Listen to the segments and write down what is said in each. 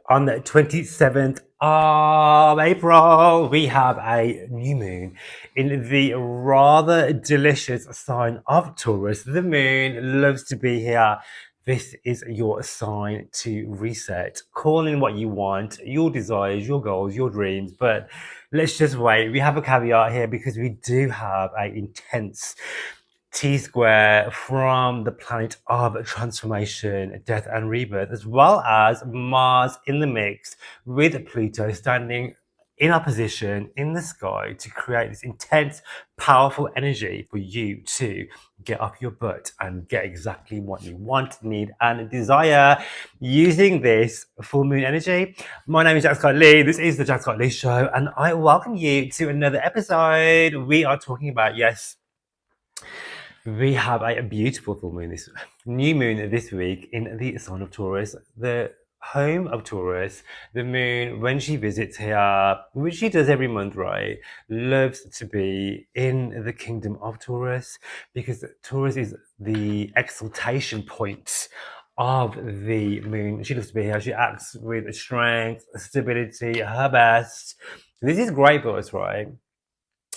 On the 27th of April, we have a new moon in the rather delicious sign of Taurus. The moon loves to be here. This is your sign to reset. Call in what you want, your desires, your goals, your dreams. But let's just wait. We have a caveat here because we do have an intense T-square from the planet of transformation, death, and rebirth, as well as Mars in the mix with Pluto standing in opposition in the sky to create this intense, powerful energy for you to get off your butt and get exactly what you want, need, and desire using this full moon energy. My name is Jack Scott Lee. This is the Jack Scott Lee Show, and I welcome you to another episode. We are talking about, yes, we have a beautiful full moon, this new moon this week in the sign of Taurus, the home of Taurus. The moon, when she visits here, which she does every month, right, loves to be in the kingdom of Taurus because Taurus is the exaltation point of the moon. She loves to be here. She acts with strength, stability, her best. This is great for us, right?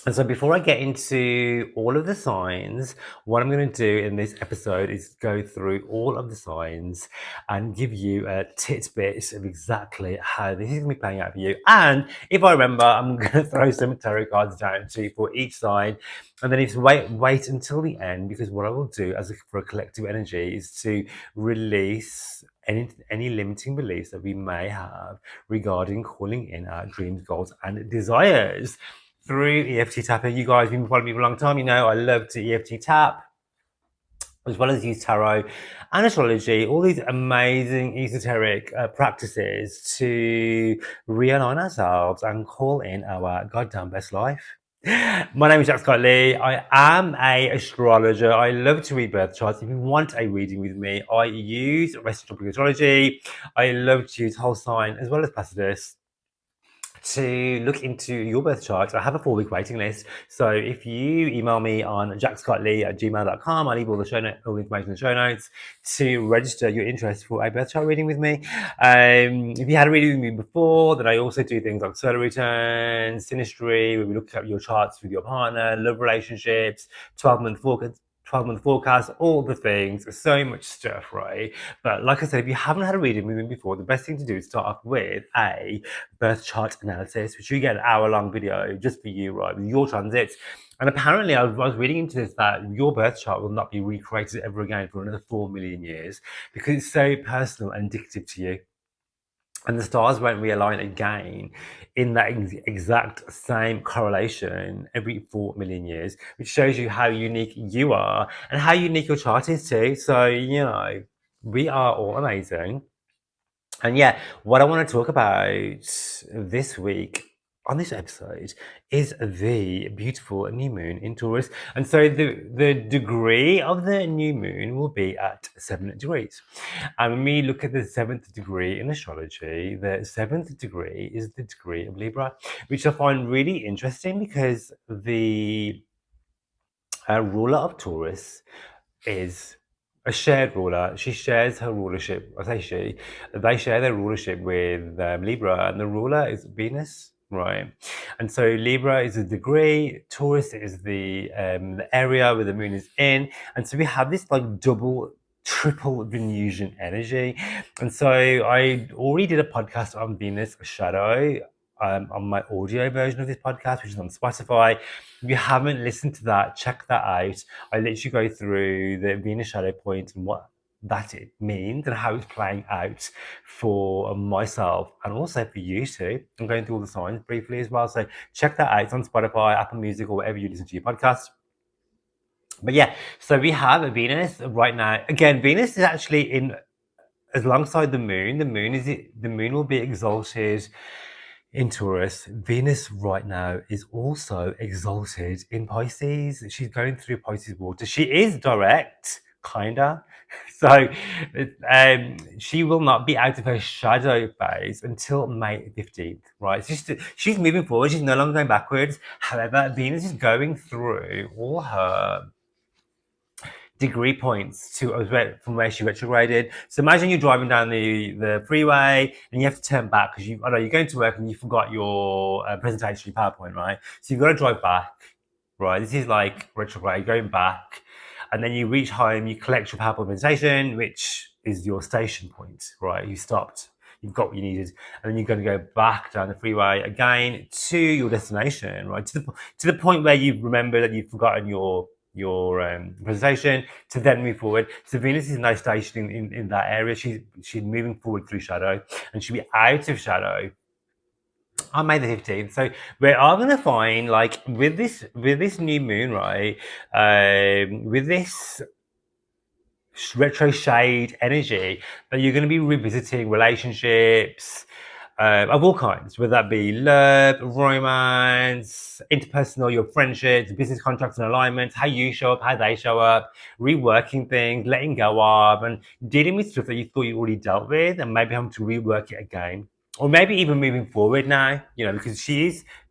And so before I get into all of the signs, what I'm going to do in this episode is go through all of the signs and give you a tidbit of exactly how this is going to be playing out for you. And if I remember, I'm going to throw some tarot cards down to you for each sign. And then if you wait until the end, because what I will do for a collective energy is to release any limiting beliefs that we may have regarding calling in our dreams, goals, and desires through EFT tapping. You guys have been following me for a long time. You know I love to EFT tap, as well as use tarot and astrology, all these amazing esoteric practices to realign ourselves and call in our goddamn best life. My name is Jack Scott Lee. I am a astrologer. I love to read birth charts. If you want a reading with me, I use Western astrology. I love to use whole sign as well as Placidus to look into your birth chart. I have a 4-week waiting list. So if you email me on jackscottley@gmail.com, I'll leave all the information in the show notes to register your interest for a birth chart reading with me. If you had a reading with me before, then I also do things like solar returns, synastry, where we look at your charts with your partner, love relationships, 12-month forecast, all the things, so much stuff, right? But like I said, if you haven't had a reading with me before, the best thing to do is start off with a birth chart analysis, which you get an hour-long video just for you, right, with your transits. And apparently, I was reading into this that your birth chart will not be recreated ever again for another 4 million years because it's so personal and addictive to you. And the stars won't realign again in that exact same correlation every 4 million years, which shows you how unique you are and how unique your chart is too. So, you know, we are all amazing. And yeah, what I want to talk about this week on this episode is the beautiful new moon in Taurus. And so the degree of the new moon will be at 7 degrees. And when we look at the 7th degree in astrology, the 7th degree is the degree of Libra, which I find really interesting because the ruler of Taurus is a shared ruler. She shares her rulership. I say she. They share their rulership with Libra, and the ruler is Venus, right? And so Libra is a degree. Taurus is the area where the moon is in, and so we have this like double, triple Venusian energy. And so I already did a podcast on Venus shadow. On my audio version of this podcast, which is on Spotify. If you haven't listened to that, check that out. I literally go through the Venus shadow point and what that it means and how it's playing out for myself and also for you too. I'm going through all the signs briefly as well. So check that out. It's on Spotify, Apple Music, or wherever you listen to your podcast. But yeah, so we have a Venus right now. Again, Venus is actually in alongside the moon. The moon will be exalted in Taurus. Venus right now is also exalted in Pisces. She's going through Pisces water. She is direct, kinda. So she will not be out of her shadow phase until May 15th, right? She's moving forward. She's no longer going backwards. However, Venus is going through all her degree points to from where she retrograded. So imagine you're driving down the freeway and you have to turn back because I know you're going to work and you forgot your presentation, your PowerPoint, right? So you've got to drive back, right? This is like retrograde, going back, and then you reach home, you collect your PowerPoint presentation, which is your station point, right? You stopped. You've got what you needed, and then you're going to go back down the freeway again to your destination, right? To the point where you remember that you've forgotten your presentation, to then move forward. So Venus is now stationed in that area. She's moving forward through shadow, and she'll be out of shadow on May the 15th. So we are going to find, like, with this new moon, right, with this retro shade energy, that you're going to be revisiting relationships of all kinds, whether that be love, romance, interpersonal, your friendships, business contracts and alignments, how you show up, how they show up, reworking things, letting go of, and dealing with stuff that you thought you already dealt with, and maybe having to rework it again. Or maybe even moving forward now, because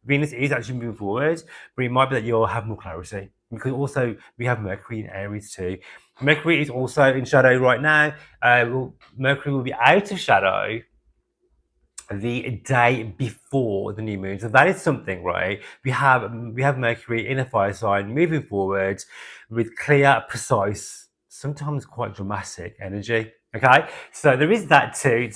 Venus is actually moving forward, but it might be that you'll have more clarity. Because also we have Mercury in Aries too. Mercury is also in shadow right now. Mercury will be out of shadow the day before the new moon. So that is something, right? We have Mercury in a fire sign moving forward with clear, precise, sometimes quite dramatic energy. Okay, so there is that to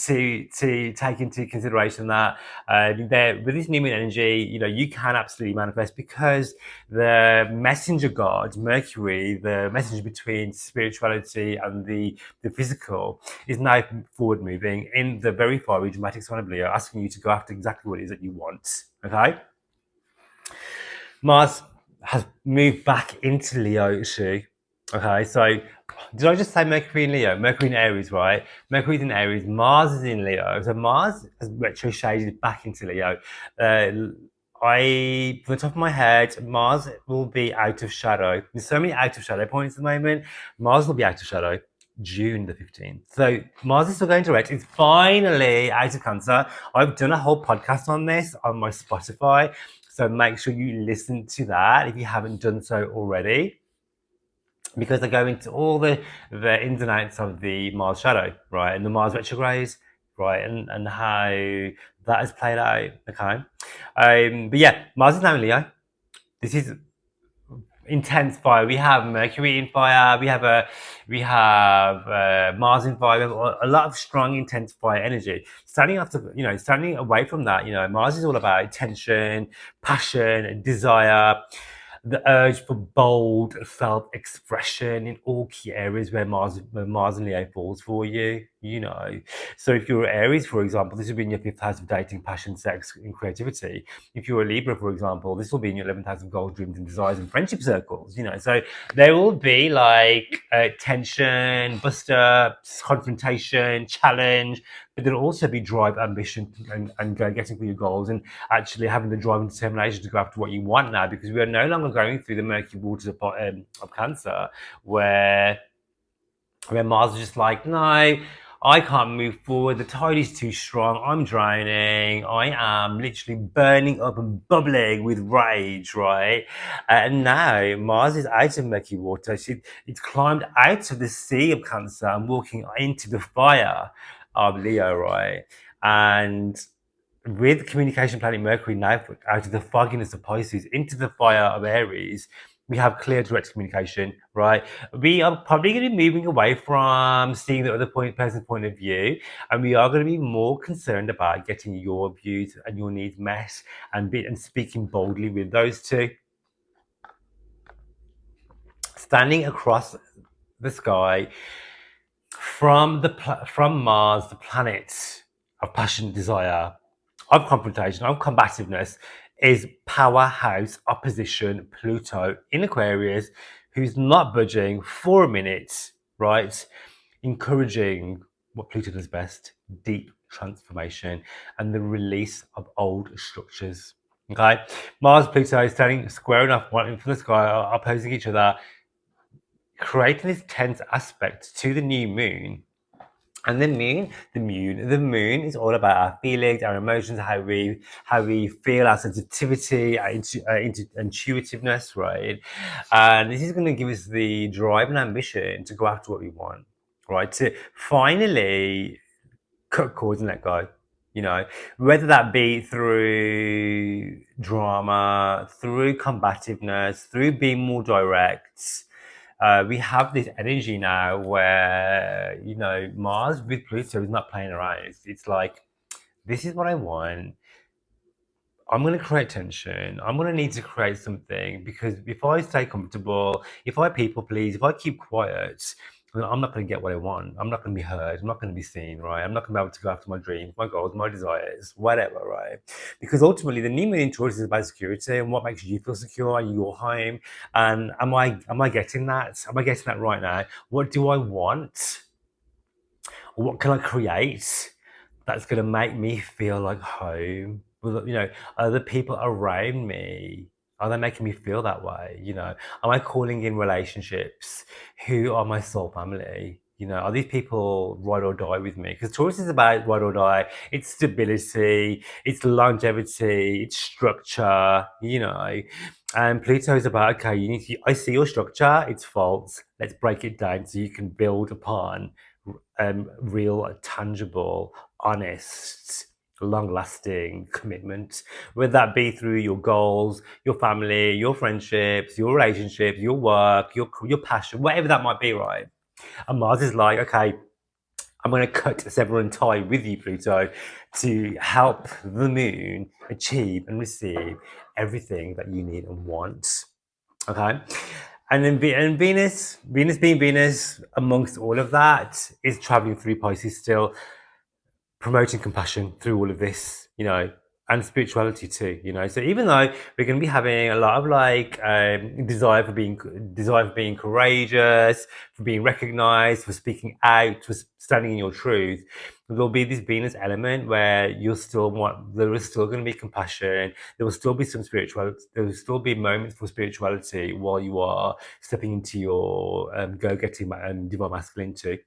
take into consideration that there with this new moon energy, you can absolutely manifest because the messenger god Mercury, the messenger between spirituality and the physical, is now forward moving in the very fiery dramatic sign of Leo, asking you to go after exactly what it is that you want. Okay, Mars has moved back into Leo too. Okay, so did I just say Mercury in Leo? Mercury in Aries, right? Mercury's in Aries, Mars is in Leo. So Mars has retro shaded back into Leo. From the top of my head, Mars will be out of shadow. There's so many out of shadow points at the moment. Mars will be out of shadow June the 15th. So Mars is still going direct. It's finally out of Cancer. I've done a whole podcast on this on my Spotify. So make sure you listen to that if you haven't done so already, because they go into all the ins and outs of the Mars shadow, right, and the Mars retrograde, right, and how that has played out. Okay, but yeah, Mars is now in Leo. This is intense fire. We have Mercury in fire. We have Mars in fire. We have a lot of strong, intense fire energy. Standing away from that, Mars is all about tension, passion, desire, the urge for bold self-expression in all key areas where Mars and Leo falls for you. So if you're Aries, for example, this will be in your 5th house of dating, passion, sex, and creativity. If you're a Libra, for example, this will be in your 11th house of goals, dreams, and desires, and friendship circles. So there will be like tension, bust ups, confrontation, challenge, but there'll also be drive, ambition, and getting for your goals, and actually having the drive and determination to go after what you want now, because we are no longer going through the murky waters of Cancer, where Mars is just like, no, I can't move forward. The tide is too strong. I'm drowning. I am literally burning up and bubbling with rage, right? And now Mars is out of murky water. It's climbed out of the sea of Cancer and walking into the fire of Leo, right? And with communication planet Mercury now out of the fogginess of Pisces into the fire of Aries, we have clear direct communication, right? We are probably going to be moving away from seeing the other person's point of view, and we are going to be more concerned about getting your views and your needs met and speaking boldly with those two. Standing across the sky from Mars, the planet of passion, desire, of confrontation, of combativeness, is powerhouse opposition Pluto in Aquarius, who's not budging for a minute, right? Encouraging what Pluto does best, deep transformation and the release of old structures. Okay, Mars, Pluto standing square enough, one in the sky, opposing each other, creating this tense aspect to the new moon And the moon is all about our feelings, our emotions, how we feel, our sensitivity, our intuitiveness, right? And this is going to give us the drive and ambition to go after what we want, right? To finally cut cords and let go. Whether that be through drama, through combativeness, through being more direct. We have this energy now where, Mars with Pluto is not playing around. It's like, this is what I want. I'm going to create tension. I'm going to need to create something, because if I stay comfortable, if I people please, if I keep quiet, then I'm not going to get what I want. I'm not going to be heard. I'm not going to be seen, right? I'm not going to be able to go after my dreams, my goals, my desires, whatever, right? Because ultimately, the new moon in Taurus is about security and what makes you feel secure in your home. And am I getting that? Am I getting that right now? What do I want? What can I create that's going to make me feel like home? Are the people around me, are they making me feel that way? Am I calling in relationships who are my soul family? Are these people ride or die with me? Because Taurus is about ride or die. It's stability, it's longevity, it's structure, And Pluto is about, okay, I see your structure, it's false. Let's break it down so you can build upon real, tangible, honest, long-lasting commitment, whether that be through your goals, your family, your friendships, your relationships, your work, your passion, whatever that might be, right? And Mars is like, okay, I'm going to cut, sever, and tie with you, Pluto, to help the moon achieve and receive everything that you need and want. Okay. And then Venus being Venus, amongst all of that, is traveling through Pisces still, promoting compassion through all of this, and spirituality too, So even though we're going to be having a lot of desire for being courageous, for being recognized, for speaking out, for standing in your truth, there'll be this Venus element where there is still going to be compassion. There will still be some spirituality. There will still be moments for spirituality while you are stepping into your go-getting divine masculine too.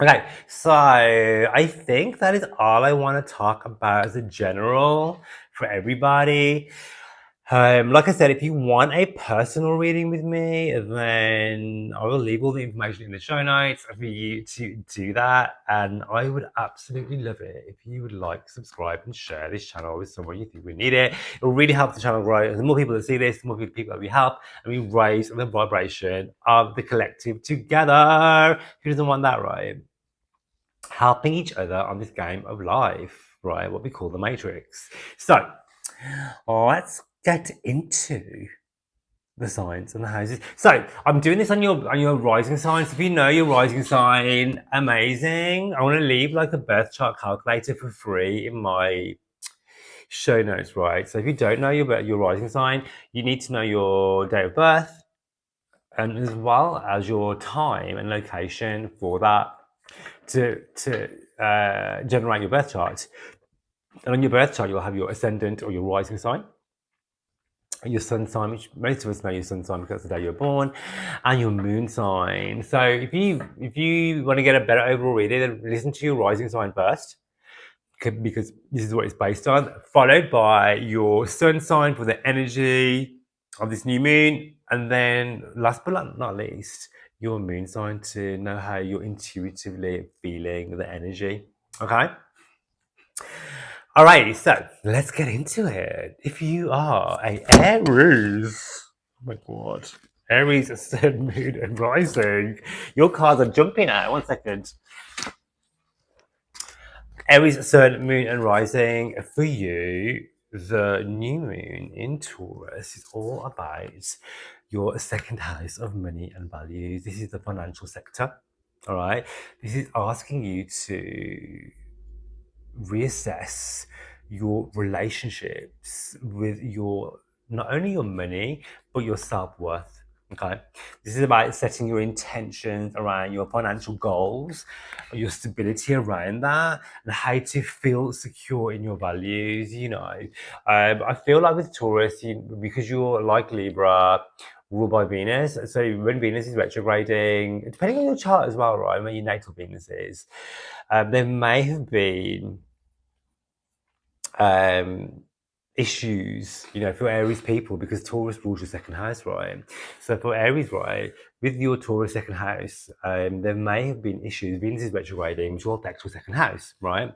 Okay, so I think that is all I want to talk about as a general for everybody. Like I said, if you want a personal reading with me, then I will leave all the information in the show notes for you to do that. And I would absolutely love it if you would like, subscribe, and share this channel with someone you think would need it. It will really help the channel grow. The more people that see this, the more people that we help, and we raise the vibration of the collective together. Who doesn't want that, right? Helping each other on this game of life, right? What we call the Matrix. So let's get into the signs and the houses. So I'm doing this on your rising sign. So if you know your rising sign, amazing. I want to leave like a birth chart calculator for free in my show notes, right? So if you don't know your rising sign, you need to know your date of birth, and as well as your time and location for that to generate your birth chart. And on your birth chart, you'll have your ascendant or your rising sign, your sun sign, which most of us know your sun sign because that's the day you're born, and your moon sign. So if you want to get a better overall reading, listen to your rising sign first, because this is what it's based on, followed by your sun sign for the energy of this new moon, and then last but not least, your moon sign to know how you're intuitively feeling the energy. Okay? All right, so let's get into it. If you are a Aries, oh my god, Aries, Ascendant, Moon, and Rising, your cards are jumping out. 1 second. Aries, Sun, Moon, and Rising, for you, the new moon in Taurus is all about your second house of money and values. This is the financial sector, all right? This is asking you to reassess your relationships with not only your money, but your self-worth. Okay, this is about setting your intentions around your financial goals, your stability around that, and how to feel secure in your values. I feel like with Taurus, because you're like Libra, ruled by Venus. So when Venus is retrograding, depending on your chart as well, right, where your natal Venus is, there may have been issues, for Aries people, because Taurus rules your second house, right? So for Aries, right, with your Taurus second house, there may have been issues. Venus is retrograding, which will affect your second house, right?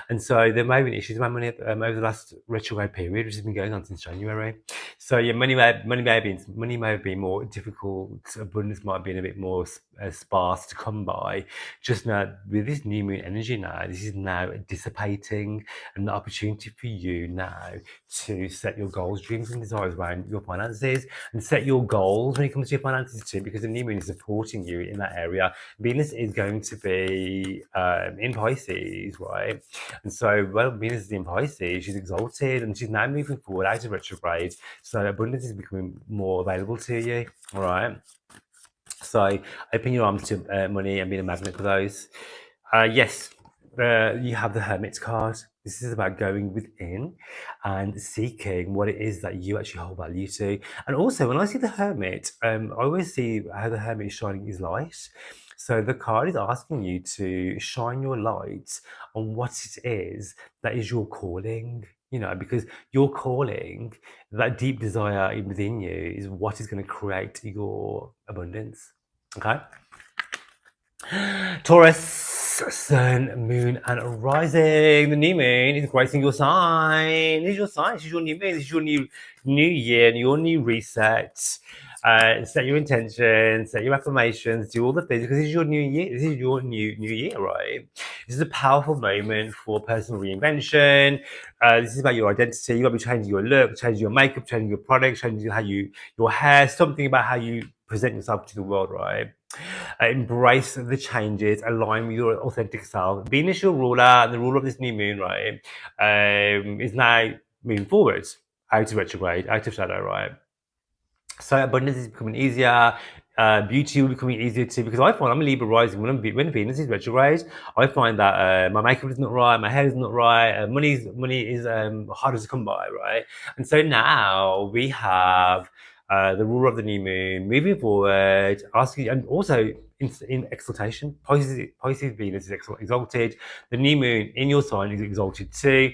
And so there may have been issues with money over the last retrograde period, which has been going on since January. So yeah, money may have been more difficult. Abundance might have been a bit more sparse to come by. Just now, with this new moon energy now, this is now dissipating, an opportunity for you now to set your goals, dreams, and desires around your finances, and set your goals when it comes to your finances too, because the new moon is supporting you in that area. Venus is going to be in Pisces, right? And so, well, Venus is in Pisces, she's exalted, and she's now moving forward out of retrograde. So abundance is becoming more available to you, all right? So open your arms to money and be a magnet for those. Yes, you have the Hermit's card. This is about going within and seeking what it is that you actually hold value to. And also, when I see the Hermit, I always see how the Hermit is shining his light. So the card is asking you to shine your light on what it is that is your calling, because your calling, that deep desire within you, is what is going to create your abundance. Okay? Taurus, Sun, Moon, and Rising. The new moon is gracing your sign. This is your sign. This is your new moon. This is your new year, your new reset. Set your intentions, set your affirmations, do all the things, because this is your new year. This is your new year, right? This is a powerful moment for personal reinvention. This is about your identity. You got to be changing your look, changing your makeup, changing your products, changing your hair, something about how you present yourself to the world, right? Embrace the changes, align with your authentic self. Venus, your ruler, and the ruler of this new moon, right, is now moving forward out of retrograde, out of shadow, right? So abundance is becoming easier. Beauty will be becoming easier too, because I find I'm a Libra rising. When Venus is retrograde, I find that my makeup is not right, my hair is not right, money is harder to come by, right? And so now we have the ruler of the new moon moving forward, asking, and also in exaltation. Pisces Venus is exalted. The new moon in your sign is exalted too,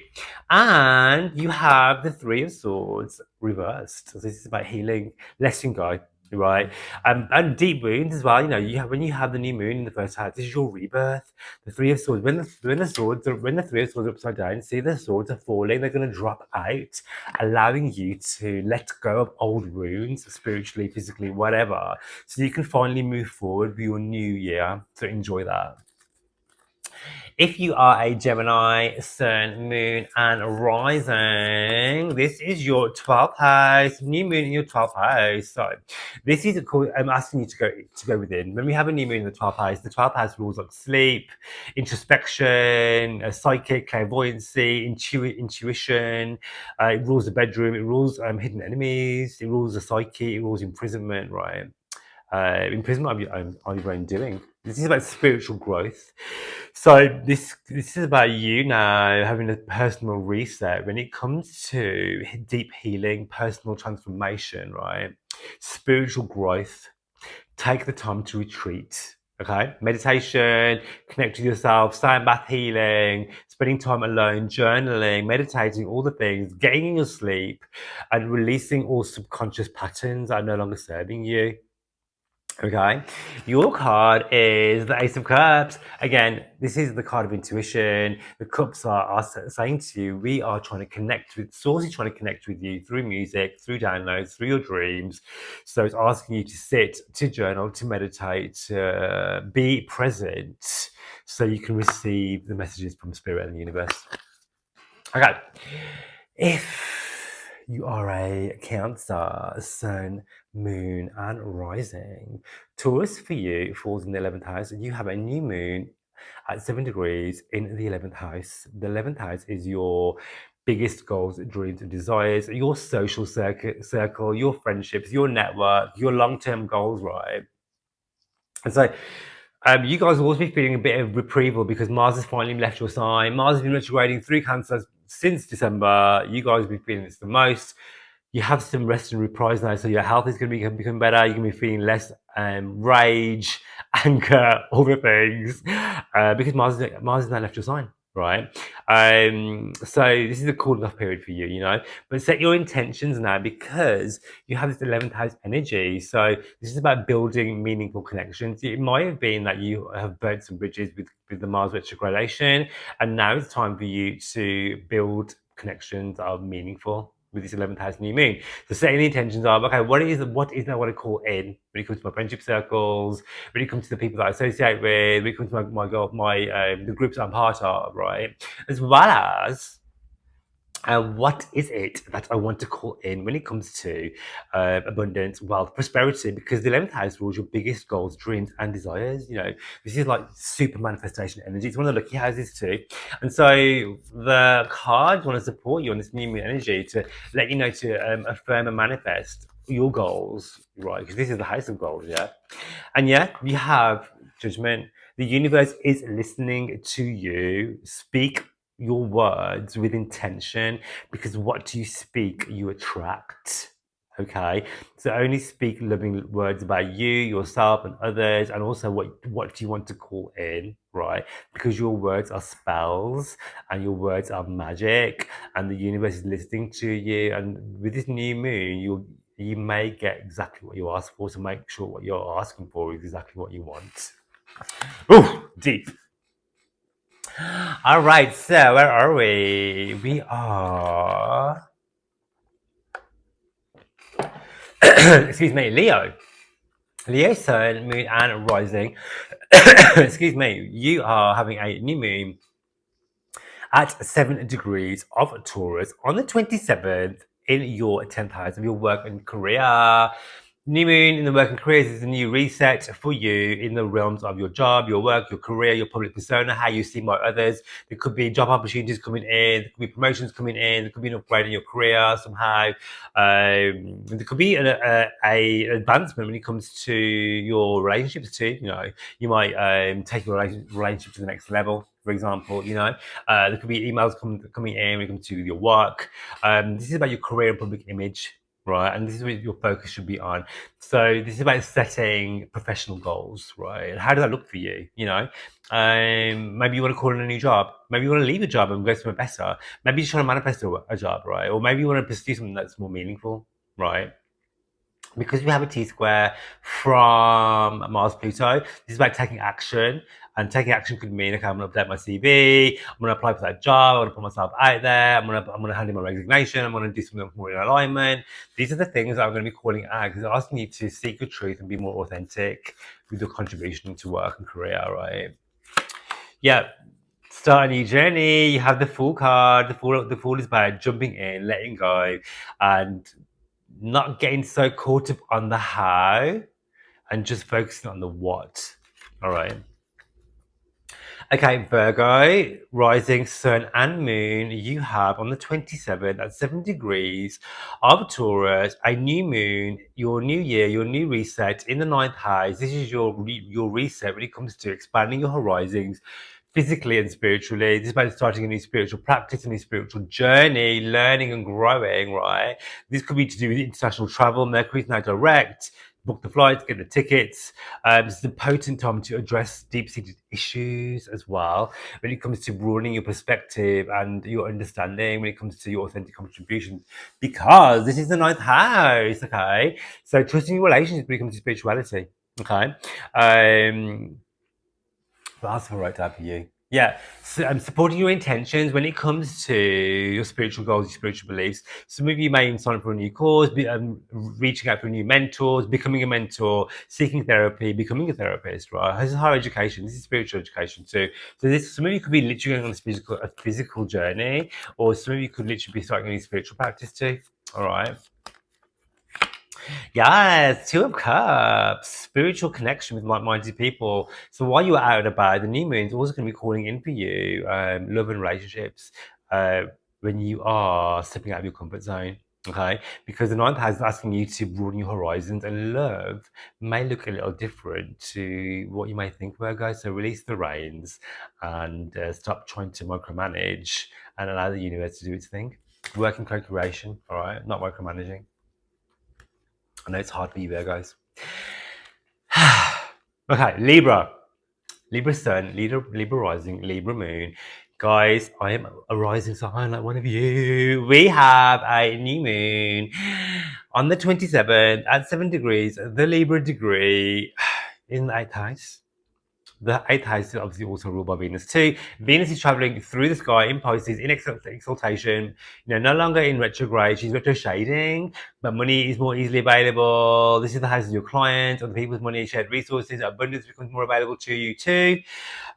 and you have the Three of Swords reversed. So this is about healing, letting go, right? And deep wounds as well. When you have the new moon in the first house, this is your rebirth. The Three of Swords. When the Three of Swords are upside down, see the swords are falling. They're going to drop out, allowing you to let go of old wounds, spiritually, physically, whatever, so you can finally move forward with your new year. So enjoy that. If you are a Gemini, Sun, Moon, and Rising, this is your 12th house, new moon in your 12th house. So this is I'm asking you to go within. When we have a new moon in the 12th house rules like sleep, introspection, psychic, clairvoyancy, intuition. It rules the bedroom. It rules hidden enemies. It rules the psyche. It rules imprisonment, right? Imprisonment of your own doing. This is about spiritual growth. So this is about you now having a personal reset when it comes to deep healing, personal transformation, right? Spiritual growth. Take the time to retreat. Okay, meditation, connect with yourself, sound bath healing, spending time alone, journaling, meditating, all the things, getting in your sleep, and releasing all subconscious patterns that are no longer serving you. Okay, your card is the Ace of Cups. Again, this is the card of intuition. The cups are saying to you, we are trying to connect with, Source is trying to connect with you through music, through downloads, through your dreams. So it's asking you to sit, to journal, to meditate, to be present, so you can receive the messages from Spirit and the universe. Okay, if you are a Cancer, Sun, Moon, and Rising, Taurus for you falls in the 11th house. You have a new moon at 7 degrees in the 11th house. The 11th house is your biggest goals, dreams, and desires, your social circle, your friendships, your network, your long-term goals, right? And so you guys will also be feeling a bit of retrieval because Mars has finally left your sign. Mars has been retrograding through Cancer since December. You guys will be feeling this the most. you have some rest and reprise now, so your health is going to become better. You're going to be feeling less rage, anger, all the things, because Mars is now left your sign, right? So this is a cooling off period for you, you know. But set your intentions now, because you have this 11th house energy. So this is about building meaningful connections. It might have been that you have burnt some bridges with the Mars retrogradation, and now it's time for you to build connections that are meaningful with this 11th house new moon. So setting the intentions of, okay, what is that what I call in when it comes to my friendship circles, when it comes to the people that I associate with, when it comes to the groups I'm part of, right? As well as what is it that I want to call in when it comes to abundance, wealth, prosperity? Because the 11th house rules your biggest goals, dreams, and desires. You know, this is like super manifestation energy. It's one of the lucky houses too. And so the cards want to support you on this new moon energy to let you know to affirm and manifest your goals, right? Because this is the house of goals, yeah? And yeah, you have judgment. The universe is listening to you. Speak your words with intention, because what you speak, you attract. Okay, so only speak loving words about you, yourself, and others, and also what do you want to call in, right? Because your words are spells, and your words are magic, and the universe is listening to you. And with this new moon, you may get exactly what you ask for. So make sure what you're asking for is exactly what you want. Ooh, deep. All right, so where are we? We are, excuse me, Leo. Leo, Sun, Moon, and Rising. Excuse me, you are having a new moon at 7 degrees of Taurus on the 27th in your 10th house of your work and career. New moon in the work and careers is a new reset for you in the realms of your job, your work, your career, your public persona, how you see by others. There could be job opportunities coming in, there could be promotions coming in, there could be an upgrade in your career somehow. There could be a advancement when it comes to your relationships too. You know, you might take your relationship to the next level, for example. You know, there could be emails coming in when it comes to your work. This is about your career and public image, right? And this is what your focus should be on. So this is about setting professional goals, right? How does that look for you? You know, maybe you want to call in a new job. Maybe you want to leave a job and go somewhere better. Maybe you're trying to manifest a job, right? Or maybe you want to pursue something that's more meaningful, right? Because we have a T square from Mars Pluto, this is about taking action. And taking action could mean, okay, I'm going to update my CV, I'm going to apply for that job, I'm going to put myself out there, I'm going to hand in my resignation, I'm going to do something more in alignment. These are the things that I'm going to be calling out, because they're asking you to seek your truth and be more authentic with your contribution to work and career, right? Yeah. Start a new journey. You have the Fool card. The Fool is about jumping in, letting go, and not getting so caught up on the how and just focusing on the what. All right. Okay, Virgo, rising sun and moon, you have on the 27th at 7 degrees of Taurus, a new moon, your new year, your new reset in the ninth house. This is your reset when it comes to expanding your horizons physically and spiritually. This is about starting a new spiritual practice, a new spiritual journey, learning and growing, right? This could be to do with international travel. Mercury's now direct. Book the flights, get the tickets. This is a potent time to address deep-seated issues as well when it comes to broadening your perspective and your understanding when it comes to your authentic contributions, because this is the ninth house, okay? So trusting your relationships when it comes to spirituality, okay? That's the right type for you. Yeah, so, supporting your intentions when it comes to your spiritual goals, your spiritual beliefs. Some of you may sign up for a new cause, reaching out for new mentors, becoming a mentor, seeking therapy, becoming a therapist, right? This is higher education. This is spiritual education too. So some of you could be literally going on a physical journey, or some of you could literally be starting a new spiritual practice too. All right. Yes, Two of Cups, spiritual connection with like-minded people. So while you're out and about, the new moon is also going to be calling in for you, love and relationships, when you are stepping out of your comfort zone. Okay, because the ninth house is asking you to broaden your horizons, and love may look a little different to what you may think, Virgo. So release the reins and stop trying to micromanage and allow the universe to do its thing. Work in co-creation, all right? Not micromanaging. I know it's hard for you there, guys. Okay, Libra. Libra Sun, Libra Rising, Libra Moon. Guys, I am a rising sign like one of you. We have a new moon on the 27th at 7 degrees, the Libra degree in the 8th house. The 8th house is obviously also ruled by Venus too. Venus is traveling through the sky in Pisces in exaltation, no longer in retrograde. She's retro shading, but money is more easily available. This is the house of your clients, other people's money, shared resources, abundance becomes more available to you too.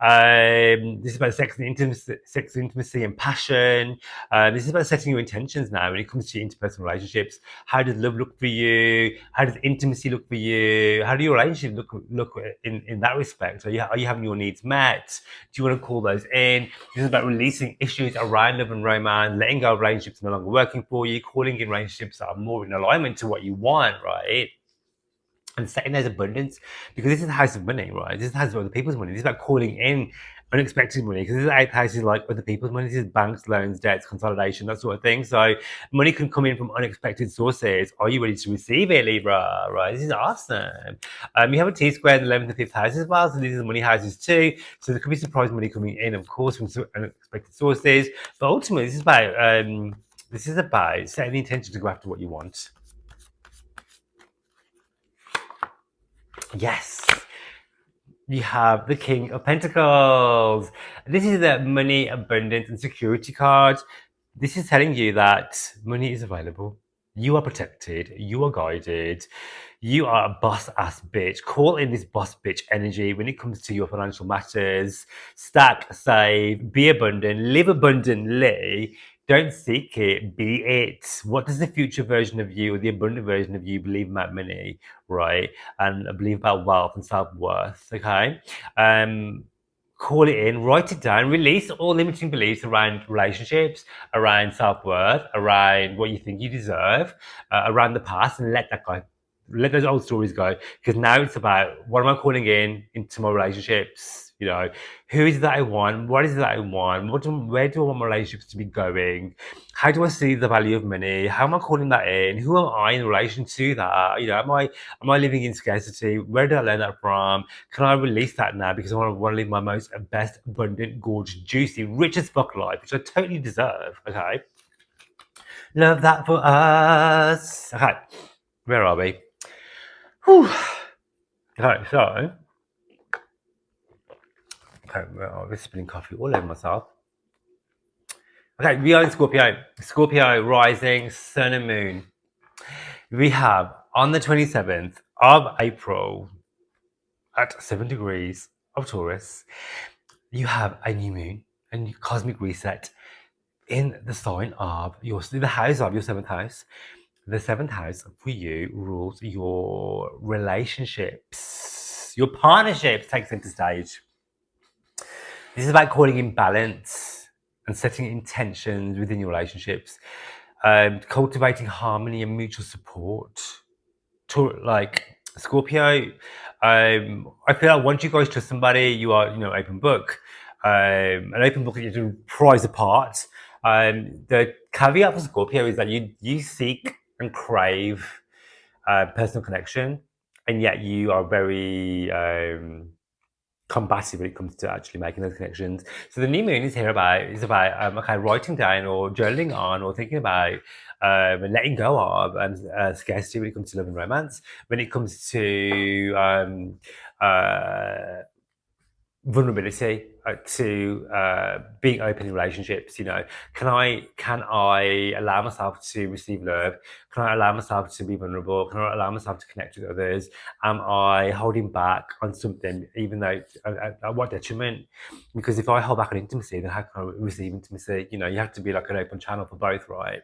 This is about sex, intimacy, and passion. This is about setting your intentions now when it comes to your interpersonal relationships. How does love look for you? How does intimacy look for you? How do your relationship look in that respect? Are you having your needs met? Do you want to call those in? This is about releasing issues around love and romance, letting go of relationships no longer working for you, calling in relationships that are more in alignment to what you want, right? And setting those abundance, because this is the house of money, right? This is the house of other people's money. This is about calling in unexpected money, because this is 8th house is like other people's money. This is banks, loans, debts, consolidation, that sort of thing. So money can come in from unexpected sources. Are you ready to receive it, Libra? Right? This is awesome. You have a T square in the 11th and 5th house as well, so these are the money houses too. So there could be surprise money coming in, of course, from unexpected sources. But ultimately, this is about setting the intention to go after what you want. Yes. You have the King of Pentacles. This is the money, abundance, and security card. This is telling you that money is available. You are protected. You are guided. You are a boss ass bitch. Call in this boss bitch energy when it comes to your financial matters. Stack, save, be abundant, live abundantly. Don't seek it, be it. What does the future version of you or the abundant version of you believe about money, right? And believe about wealth and self-worth, okay? Call it in, write it down, release all limiting beliefs around relationships, around self-worth, around what you think you deserve, around the past, and let that go. Let those old stories go, because now it's about what am I calling in into my relationships? Who is it that I want? What is it that I want? Where do I want my relationships to be going? How do I see the value of money? How am I calling that in? Who am I in relation to that? Am I living in scarcity? Where did I learn that from? Can I release that now because I want to live my most best, abundant, gorgeous, juicy, rich as fuck life, which I totally deserve. Okay. Love that for us. Okay. Where are we? Whew. Okay, so we're spilling coffee all over myself. Okay, we are in Scorpio. Scorpio rising, sun and moon. We have on the 27th of April at 7 degrees of Taurus, you have a new moon, a new cosmic reset in the sign of the house of your 7th house. The 7th house for you rules your relationships, your partnerships take center stage. This is about calling in balance and setting intentions within your relationships, cultivating harmony and mutual support. Like Scorpio, I feel like once you guys trust somebody, you are, open book. An open book that you have to prize apart. The caveat for Scorpio is that you seek and crave personal connection, and yet you are very combative when it comes to actually making those connections. So the new moon is about writing down or journaling on or thinking about letting go of scarcity when it comes to love and romance, when it comes to vulnerability, to being open in relationships. Can I allow myself to receive love? Can I allow myself to be vulnerable? Can I allow myself to connect with others? Am I holding back on something, even though at what detriment? Because if I hold back on intimacy, then how can I receive intimacy? You have to be like an open channel for both, right?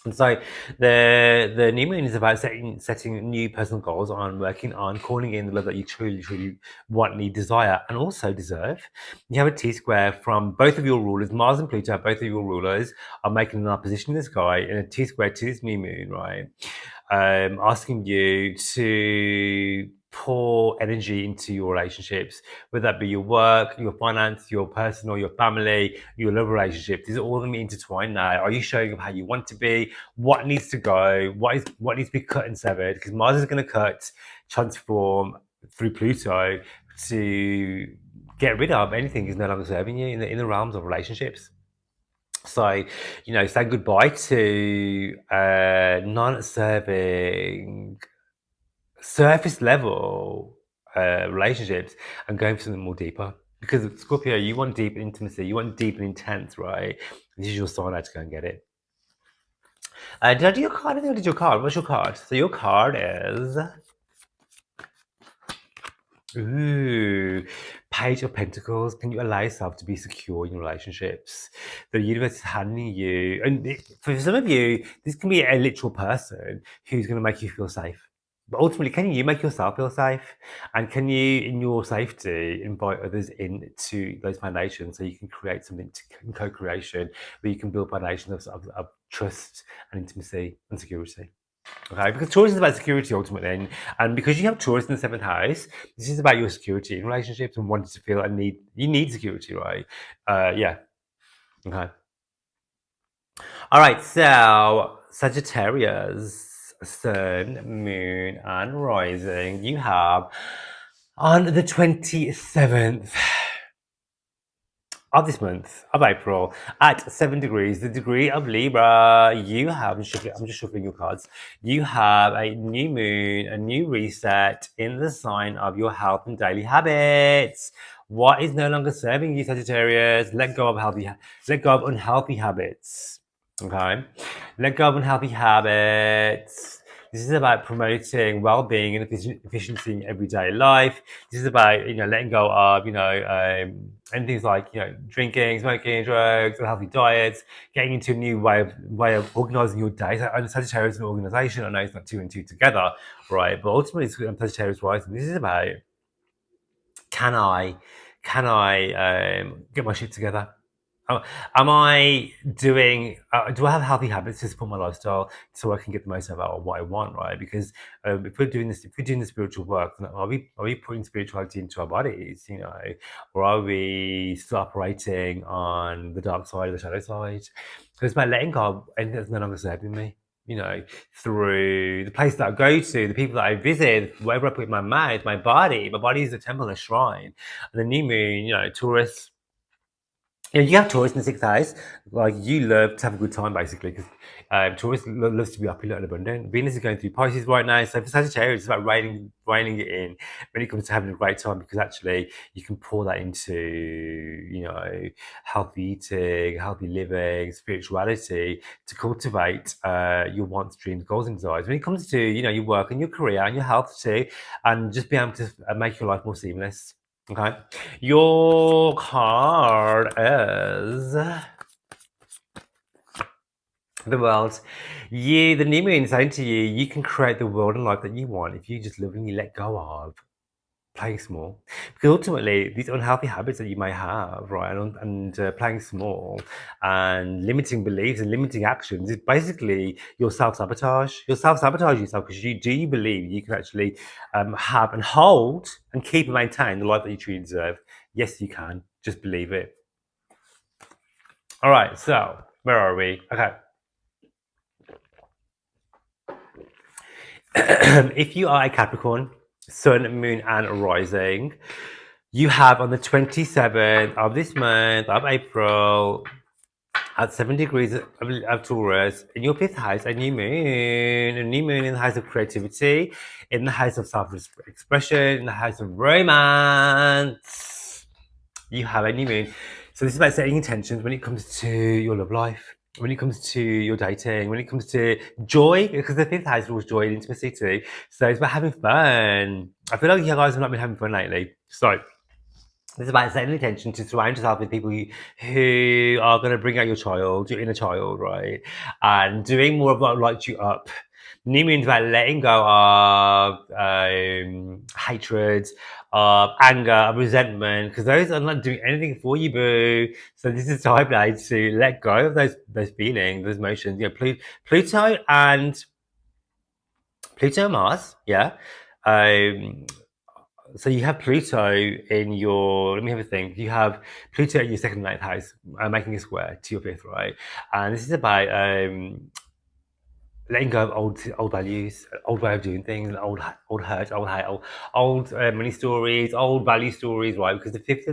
And so the new moon is about setting new personal goals on working on calling in the love that you truly, truly want, need, desire, and also deserve. You have a T square from both of your rulers. Mars and Pluto, both of your rulers, are making an opposition in the sky in a T square to this new moon, right? Asking you to pour energy into your relationships, whether that be your work, your finance, your personal, your family, your love relationship. These are all going to be intertwined now. Are you showing up how you want to be? What needs to go? What needs to be cut and severed? Because Mars is going to cut, transform through Pluto to get rid of anything is no longer serving you in the realms of relationships. So, say goodbye to non-serving, surface level relationships and going for something more deeper. Because Scorpio, you want deep intimacy, you want deep and intense, right? This is your sign out to go and get it. Did I do your card? I think I did your card. What's your card? So your card is Page of Pentacles. Can you allow yourself to be secure in your relationships? The universe is handing you, and for some of you, this can be a literal person who's going to make you feel safe. But ultimately, can you make yourself feel safe? And can you, in your safety, invite others into those foundations so you can create something in co-creation where you can build foundations of trust and intimacy and security? Okay, because Taurus is about security ultimately, and because you have Taurus in the seventh house, this is about your security in relationships and wanting to feel and need security, right? Yeah. Okay. All right. So Sagittarius, Sun, Moon, and Rising. You have on the 27th of this month of April at 7 degrees, the degree of Libra, you have, I'm just shuffling your cards, you have a new moon, a new reset in the sign of your health and daily habits. What is no longer serving you, Sagittarius? Let go of unhealthy habits. Okay? Let go of unhealthy habits. This is about promoting well-being and efficiency in everyday life. This is about letting go of and things like drinking, smoking, drugs, unhealthy diets, getting into a new way of organizing your day. So, Sagittarius is an organization. I know it's not two and two together, right? But ultimately, it's Sagittarius rising. This is about can I get my shit together? Am I doing? Do I have healthy habits to support my lifestyle so I can get the most out of what I want? Right? Because if we're doing the spiritual work, are we putting spirituality into our bodies? Or are we still operating on the dark side or the shadow side? So it's about letting go of anything that's no longer serving me. Through the place that I go to, the people that I visit, wherever I put my mind, my body is a temple, a shrine. And the new moon, Taurus. You have Taurus in the sixth house. Like you love to have a good time, basically, because Taurus loves to be opulent and abundant. Venus is going through Pisces right now, so for Sagittarius, it's about reining it in when it comes to having a great time, because actually you can pour that into healthy eating, healthy living, spirituality to cultivate your wants, dreams, goals, and desires. When it comes to your work and your career and your health too, and just be able to make your life more seamless. Okay. Your card is the world. The new moon is saying to you, you can create the world and life that you want if you just lovingly let go of playing small. Because ultimately, these unhealthy habits that you may have, right, and playing small and limiting beliefs and limiting actions is basically your self-sabotage. You'll self-sabotage yourself because you believe you can actually have and hold and keep and maintain the life that you truly deserve. Yes, you can. Just believe it. All right, so where are we? Okay. If you are a Capricorn, Sun, Moon, and Rising, you have on the 27th of this month of April at 7 degrees of Taurus in your fifth house, a new moon in the house of creativity, in the house of self-expression, in the house of romance. You have a new moon. So this is about setting intentions when it comes to your love life, when it comes to your dating, when it comes to joy, because the fifth house rules joy and intimacy too. So it's about having fun. I feel like you guys have not been having fun lately. So it's about setting intention to surround yourself with people who are going to bring out your inner child, right? And doing more of what lights you up. New moon's about letting go of hatred, of anger, of resentment, because those are not doing anything for you, boo. So this is time now to let go of those feelings, those emotions. Pluto and Mars, yeah, So you have Pluto in your, let me have a think. You have Pluto in your second and ninth house, making a square to your fifth, right? And this is about letting go of old values, old way of doing things, old hurt, old hate, old money stories, old value stories, right? Because the fifth,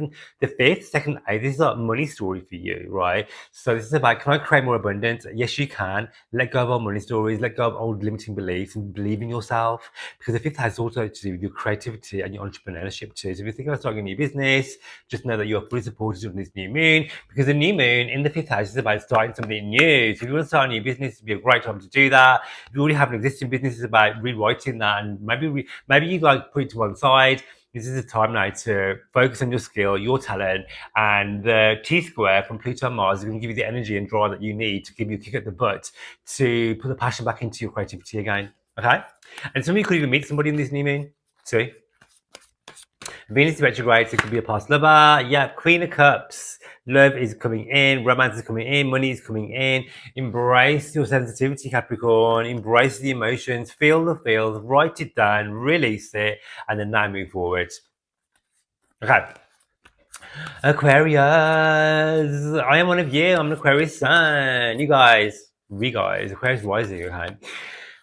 second, eighth, this is a money story for you, right? So this is about, can I create more abundance? Yes, you can. Let go of old money stories, let go of old limiting beliefs, and believe in yourself. Because the fifth has also to do with your creativity and your entrepreneurship too. So if you think about starting a new business, just know that you are fully supported on this new moon, because the new moon in the fifth house is about starting something new. So if you want to start a new business, it'd be a great time to do that. If you already have an existing business, it's about rewriting that, and maybe you like put it to one side. This is a time now to focus on your skill, your talent, and the T square from Pluto and Mars is going to give you the energy and drive that you need to give you a kick at the butt to put the passion back into your creativity again. Okay? And some of you could even meet somebody in this new moon. See? Venus is retrograde, so it could be a past lover. Yeah, Queen of Cups. Love is coming in, romance is coming in, money is coming in. Embrace your sensitivity, Capricorn. Embrace the emotions, feel the feels, write it down, release it, and then now move forward. Okay. Aquarius. I am one of you. I'm an Aquarius sun. You guys, Aquarius rising, okay?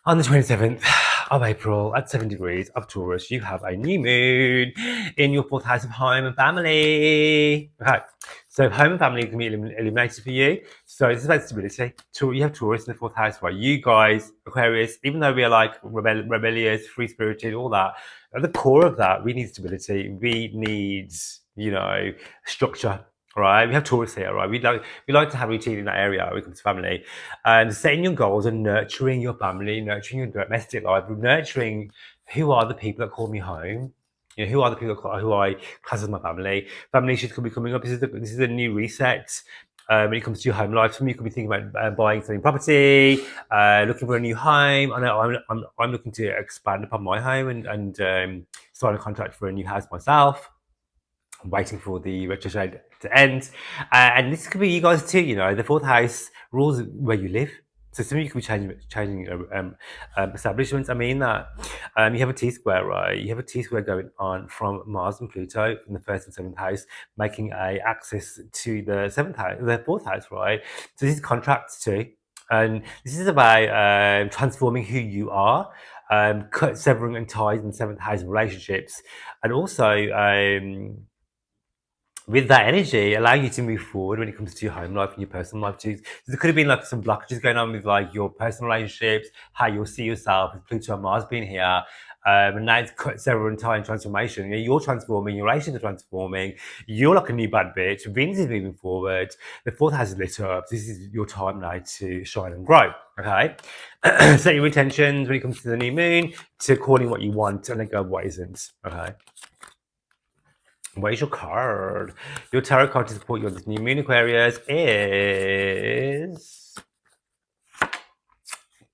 On the 27th of April at 7 degrees of Taurus, you have a new moon in your fourth house of home and family. Okay, so home and family can be illuminated for you. So this is about stability. You have Taurus in the fourth house, right? You guys, Aquarius, even though we are like rebellious, free-spirited, all that, at the core of that, we need stability. We need, structure. Right, we have Taurus here, right? We like to have routine in that area when it comes to family, and setting your goals and nurturing your family, nurturing your domestic life, nurturing who are the people that call me home. Who are the people who I class as my family? Family issues could be coming up. This is a new reset. When it comes to your home life, some of you could be thinking about buying, selling property, looking for a new home. I know I'm looking to expand upon my home and sign a contract for a new house myself. I'm waiting for the retrograde to end. And this could be you guys too, the fourth house rules where you live. So some of you could be changing establishments. I mean that you have a T square, right? You have a T square going on from Mars and Pluto in the first and seventh house, making a axis to the seventh house, the fourth house, right? So this is contracts too. And this is about transforming who you are, severing and ties in seventh house relationships, and also with that energy, allow you to move forward when it comes to your home life and your personal life too. So there could have been like some blockages going on with like your personal relationships, how you'll see yourself with Pluto and Mars being here. And now it's several and time transformation. You're transforming, your relations are transforming, you're like a new bad bitch, Venus is moving forward, the fourth house is lit up. This is your time now to shine and grow. Okay. Set your intentions when it comes to the new moon to calling what you want and let go of what isn't. Okay. What is your card? Your tarot card to support you on this new moon, Aquarius, is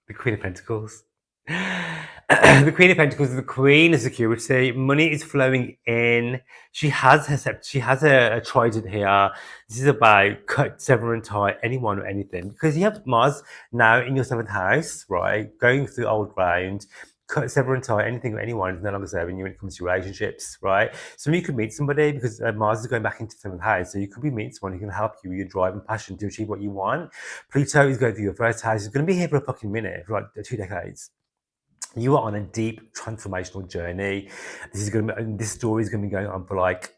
the Queen of Pentacles. The Queen of Pentacles is the Queen of security. Money is flowing in. She has a trident here. This is about cut, sever, and tie anyone or anything. Because you have Mars now in your seventh house, right? Going through old ground. Cut, sever, and tie anything or anyone is no longer serving you when it comes to relationships, right? So you could meet somebody because Mars is going back into the seventh house. So you could be meeting someone who can help you with your drive and passion to achieve what you want. Pluto is going through your first house. It's going to be here for a fucking minute, for like 2 decades. You are on a deep transformational journey. This story is going to be going on for like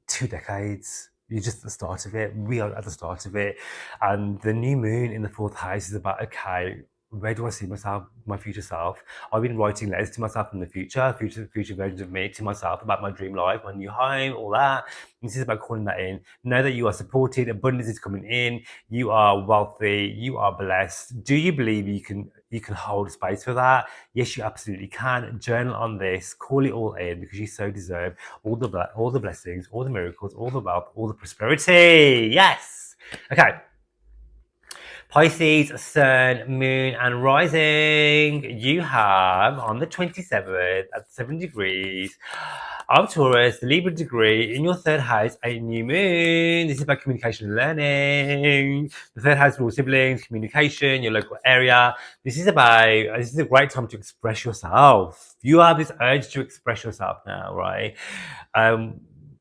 2 decades. You're just at the start of it. We are at the start of it. And the new moon in the fourth house is about, okay, where do I see myself, my future self? I've been writing letters to myself in the future versions of me to myself about my dream life, my new home, all that. This is about calling that in. Know that you are supported, abundance is coming in, you are wealthy, you are blessed. Do you believe you can hold space for that? Yes, you absolutely can. Journal on this, call it all in because you so deserve all the blessings, all the miracles, all the wealth, all the prosperity. Yes. Okay. Pisces, Sun, Moon, and Rising. You have on the 27th at 7 degrees of Taurus, the Libra degree in your third house, a new moon. This is about communication and learning. The third house rules siblings, communication, your local area. This is a great time to express yourself. You have this urge to express yourself now, right?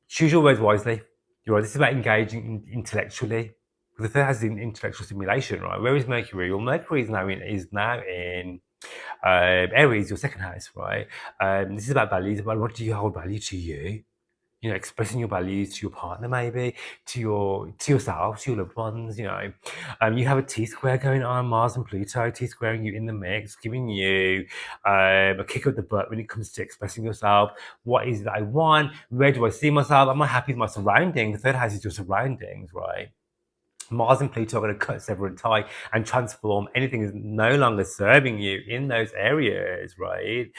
Choose your words wisely. You're right. This is about engaging intellectually. The third has an intellectual stimulation, right? Where is Mercury? Well, Mercury is now in Aries, your second house, right? This is about values. About what do you hold value to you? You know, expressing your values to your partner, maybe to yourself, to your loved ones. You know, you have a T square going on, Mars and Pluto, T squaring you in the mix, giving you a kick up the butt when it comes to expressing yourself. What is it that I want? Where do I see myself? Am I happy with my surroundings? The third house is your surroundings, right? Mars and Pluto are going to cut, sever, and tie and transform anything that's no longer serving you in those areas, right?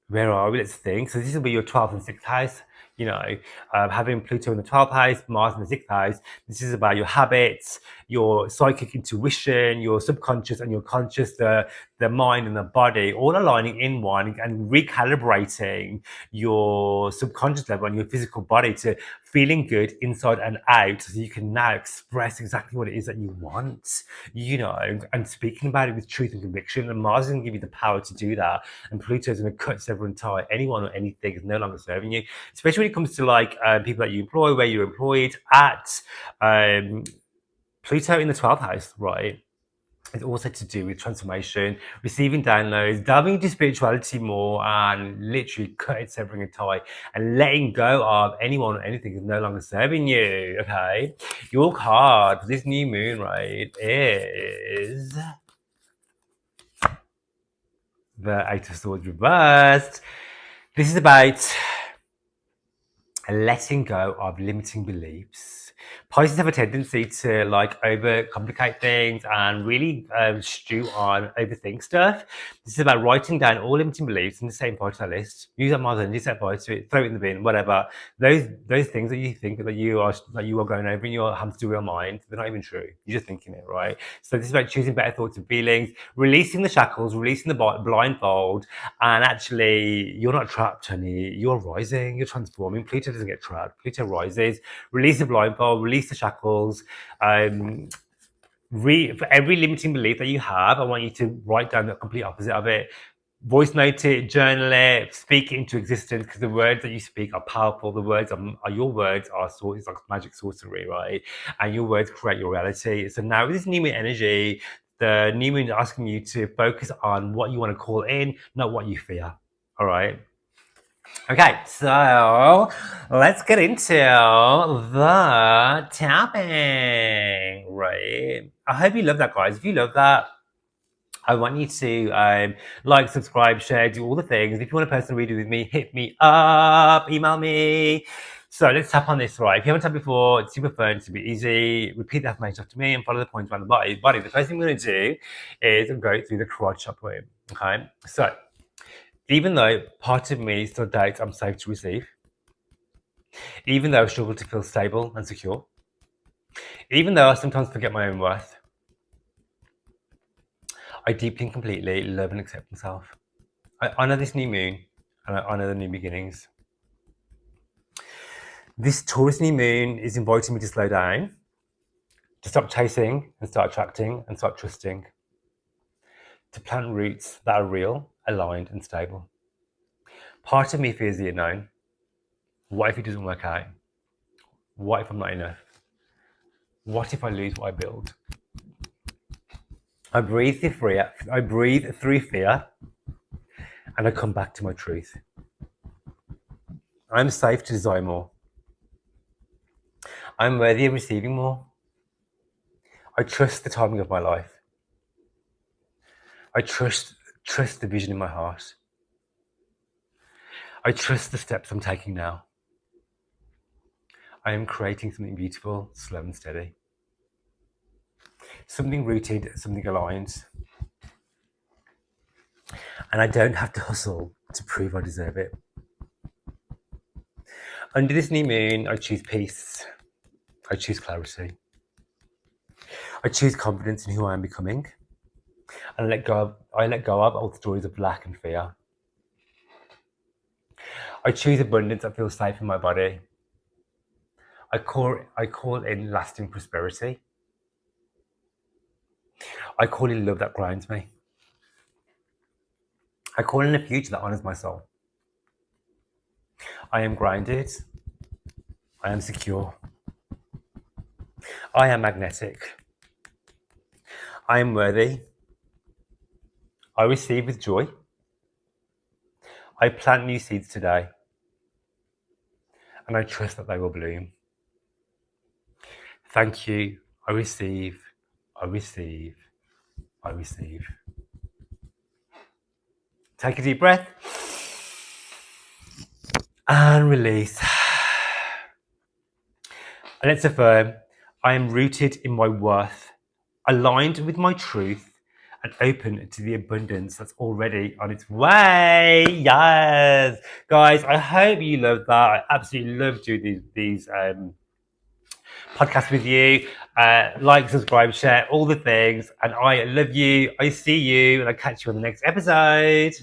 Where are we? Let's think. So this will be your 12th and 6th house. You know, having Pluto in the 12th house, Mars in the 6th house. This is about your habits, your psychic intuition, your subconscious and your conscious, the mind and the body, all aligning in one and recalibrating your subconscious level and your physical body to feeling good inside and out, so you can now express exactly what it is that you want, you know, and speaking about it with truth and conviction. And Mars is going to give you the power to do that, and Pluto is going to cut, sever, and tie anyone or anything is no longer serving you, especially when it comes to like people that you employ, where you're employed at. Pluto in the 12th house, right? It's also to do with transformation, receiving downloads, delving into spirituality more, and literally cutting, severing a tie, and letting go of anyone or anything is no longer serving you. Okay, your card for this new moon, right, is the Eight of Swords reversed. This is about letting go of limiting beliefs. Pisces have a tendency to like overcomplicate things and really stew on overthink stuff. This is about writing down all limiting beliefs in the same part of that list. Use that Mars energy, set fire to it, throw it in the bin, whatever. Those things that you think that you are going over in your hamster wheel mind, they're not even true. You're just thinking it, right? So this is about choosing better thoughts and feelings, releasing the shackles, releasing the blindfold, and actually you're not trapped, honey. You're rising, you're transforming. Pluto doesn't get trapped. Pluto rises. Release the blindfold, release the shackles. For every limiting belief that you have, I want you to write down the complete opposite of it. Voice note it, journal it, speak it into existence, because the words that you speak are powerful. The words are your words are it's like magic sorcery, right? And your words create your reality. So now with this new moon energy, the new moon is asking you to focus on what you want to call in, not what you fear. All right. Okay, so let's get into the tapping, right? I hope you love that, guys. If you love that, I want you to like, subscribe, share, do all the things. If you want a personal reading with me, hit me up, email me. So let's tap on this, right? If you haven't tapped before, it's super fun, it's super easy. Repeat the affirmation after me and follow the points around the body. The first thing we're going to do is go through the crotch chakra, okay? So even though part of me still doubts I'm safe to receive, even though I struggle to feel stable and secure, even though I sometimes forget my own worth, I deeply and completely love and accept myself. I honor this new moon and I honor the new beginnings. This Taurus new moon is inviting me to slow down, to stop chasing and start attracting and start trusting, to plant roots that are real, aligned and stable. Part of me fears the unknown. What if it doesn't work out? What if I'm not enough? What if I lose what I build? I breathe through fear, and I come back to my truth. I'm safe to desire more. I'm worthy of receiving more. I trust the timing of my life. I trust the vision in my heart. I trust the steps I'm taking now. I am creating something beautiful, slow and steady. Something rooted, something aligned. And I don't have to hustle to prove I deserve it. Under this new moon, I choose peace. I choose clarity. I choose confidence in who I am becoming. And I let go of all the stories of lack and fear. I choose abundance that feels safe in my body. I call in lasting prosperity. I call in love that grounds me. I call in a future that honors my soul. I am grounded. I am secure. I am magnetic. I am worthy. I receive with joy. I plant new seeds today. And I trust that they will bloom. Thank you. I receive. I receive. I receive. Take a deep breath. And release. And let's affirm, I am rooted in my worth, aligned with my truth, and open to the abundance that's already on its way. Yes. Guys, I hope you loved that. I absolutely love doing these podcasts with you. Like, subscribe, share, all the things. And I love you. I see you. And I'll catch you on the next episode.